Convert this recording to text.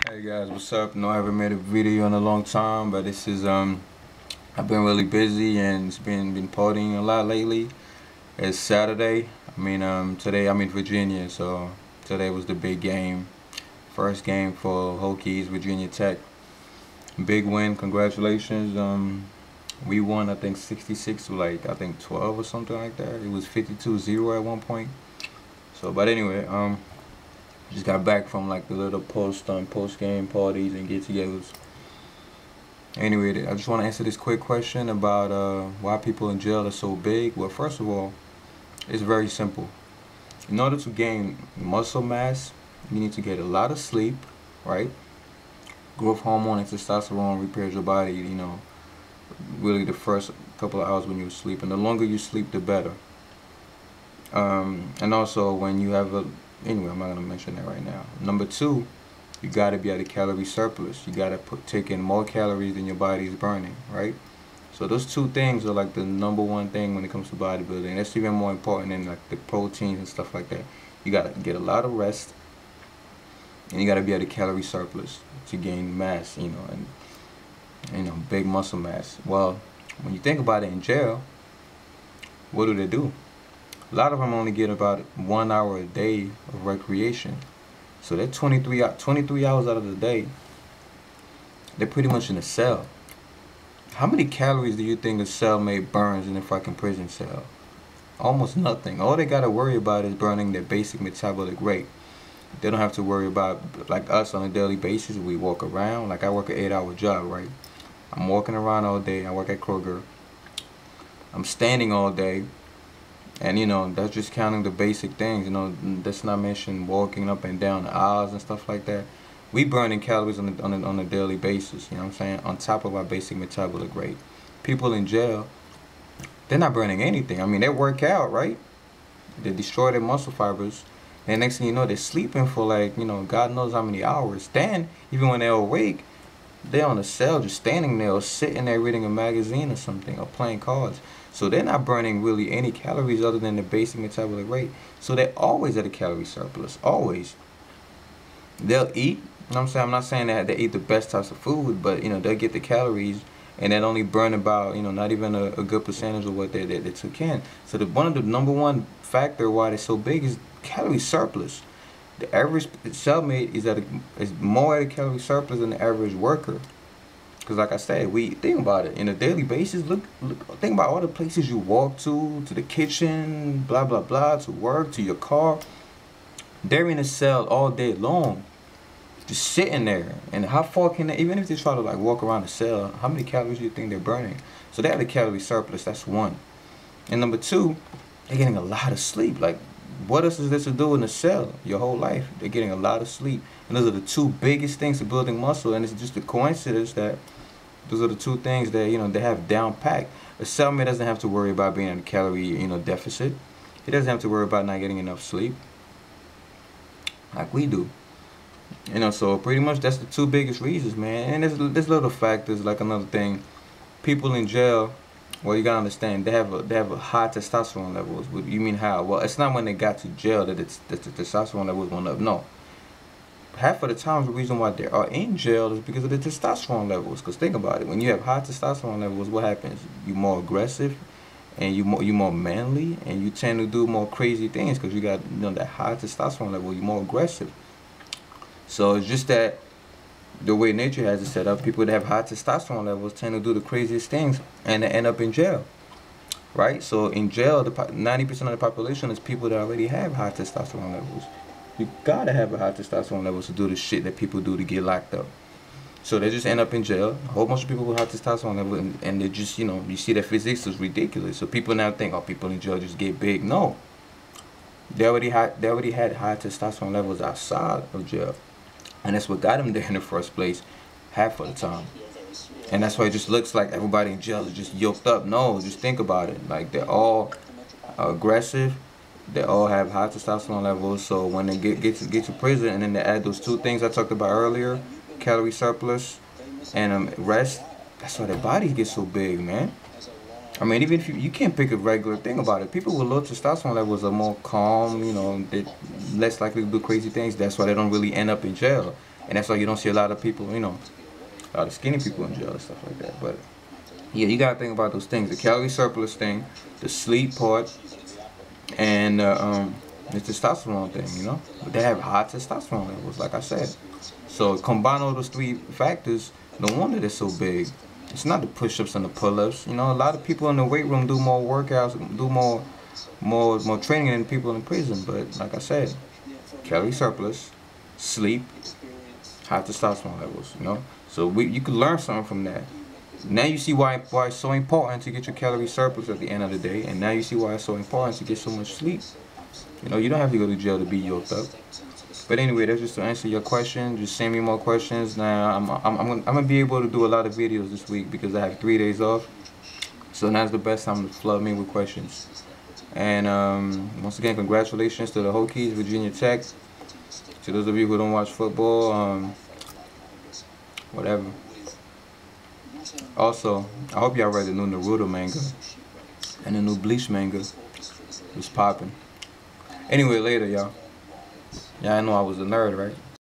Hey guys, what's up? No, I haven't made a video in a long time, but this is I've been really busy and it's been partying a lot lately. It's Saturday. Today I'm in Virginia, so today was the big game. First game for Hokies, Virginia Tech. Big win, congratulations. We won I think 66 to like I think 12 or something like that. It was 52-0 at one point. So but anyway, just got back from like the little post game parties and get-togethers. Anyway, I just want to answer this quick question about why people in jail are so big. Well, first of all, it's very simple. In order to gain muscle mass, you need to get a lot of sleep, right? Growth hormone and testosterone repairs your body, you know, really the first couple of hours when you sleep. And the longer you sleep, the better. And also when you have anyway, I'm not gonna mention that right now. Number two, you gotta be at a calorie surplus. You gotta take in more calories than your body's burning, right? So those two things are like the number one thing when it comes to bodybuilding. That's even more important than like the proteins and stuff like that. You gotta get a lot of rest, and you gotta be at a calorie surplus to gain mass, you know, and big muscle mass. Well, when you think about it, in jail, what do? A lot of them only get about 1 hour a day of recreation. So they're 23 hours out of the day, they're pretty much in a cell. How many calories do you think a cellmate burns in a fucking prison cell? Almost nothing. All they gotta worry about is burning their basic metabolic rate. They don't have to worry about, like us on a daily basis, we walk around. Like I work an 8-hour job, right? I'm walking around all day. I work at Kroger. I'm standing all day. And you know, that's just counting the basic things, you know, that's not mentioning walking up and down the aisles and stuff like that. We burning calories on a daily basis, you know what I'm saying, on top of our basic metabolic rate. People in jail, they're not burning anything. I mean, they work out, right? They destroy their muscle fibers. And next thing you know, they're sleeping for like, you know, God knows how many hours. Then, even when they're awake, they're on a cell just standing there or sitting there reading a magazine or something or playing cards. So they're not burning really any calories other than the basic metabolic rate. So they're always at a calorie surplus, always. They'll eat, you know what I'm saying? I'm not saying that they eat the best types of food, but you know, they'll get the calories and they'll only burn about, you know, not even a good percentage of what they took in. So one of the number one factor why they're so big is calorie surplus. The average cellmate is more at a calorie surplus than the average worker. Because like I said, we think about it in a daily basis. Look, think about all the places you walk to the kitchen, blah blah blah, to work, to your car. They're in a cell all day long, just sitting there. And how far can they, even if they try to like walk around the cell, how many calories do you think they're burning? So they have a calorie surplus. That's one. And number two, they're getting a lot of sleep. Like, what else is there to do in a cell your whole life? They're getting a lot of sleep. And those are the two biggest things to building muscle. And it's just a coincidence that those are the two things that, you know, they have down packed. A cellmate doesn't have to worry about being in a calorie, you know, deficit. He doesn't have to worry about not getting enough sleep like we do. You know, so pretty much that's the two biggest reasons, man. And there's little factors, like another thing. People in jail, well, you gotta understand, they have a high testosterone levels. You mean how? Well, it's not when they got to jail that the testosterone levels went up. No. Half of the times the reason why they are in jail is because of the testosterone levels. Because think about it, when you have high testosterone levels, what happens? You're more aggressive, and you're more manly, and you tend to do more crazy things because you got, you know, that high testosterone level. You're more aggressive. So it's just that the way nature has it set up, people that have high testosterone levels tend to do the craziest things, and they end up in jail, right? So in jail, 90% of the population is people that already have high testosterone levels. You gotta have a high testosterone levels to do the shit that people do to get locked up. So they just end up in jail. A whole bunch of people with high testosterone levels, and they just, you know, you see their physics is ridiculous. So people now think, oh, people in jail just get big. No, they already had high testosterone levels outside of jail, and that's what got them there in the first place, half of the time. And that's why it just looks like everybody in jail is just yoked up. No, just think about it. Like, they're all aggressive. They all have high testosterone levels, so when they get to prison, and then they add those two things I talked about earlier, calorie surplus and rest, that's why their bodies get so big, man. I mean, even if you can't pick a regular thing about it. People with low testosterone levels are more calm, you know, they're less likely to do crazy things. That's why they don't really end up in jail. And that's why you don't see a lot of people, you know, a lot of skinny people in jail and stuff like that. But yeah, you gotta think about those things: the calorie surplus thing, the sleep part, and the testosterone thing. You know, but they have high testosterone levels, like I said. So combine all those three factors. No wonder they're so big. It's not the push-ups and the pull-ups. You know, a lot of people in the weight room do more workouts, do more training than people in prison. But like I said, calorie surplus, sleep, high testosterone levels. You know, so you could learn something from that. Now you see why it's so important to get your calorie surplus at the end of the day, and now you see why it's so important to get so much sleep. You know, you don't have to go to jail to be yoked up. But anyway, that's just to answer your question. Just send me more questions. Now I'm gonna be able to do a lot of videos this week because I have 3 days off. So now's the best time to flood me with questions. And once again, congratulations to the Hokies, Virginia Tech. To those of you who don't watch football, whatever. Also, I hope y'all read the new Naruto manga and the new Bleach manga. It's popping. Anyway, later, y'all. Yeah, I know I was a nerd, right?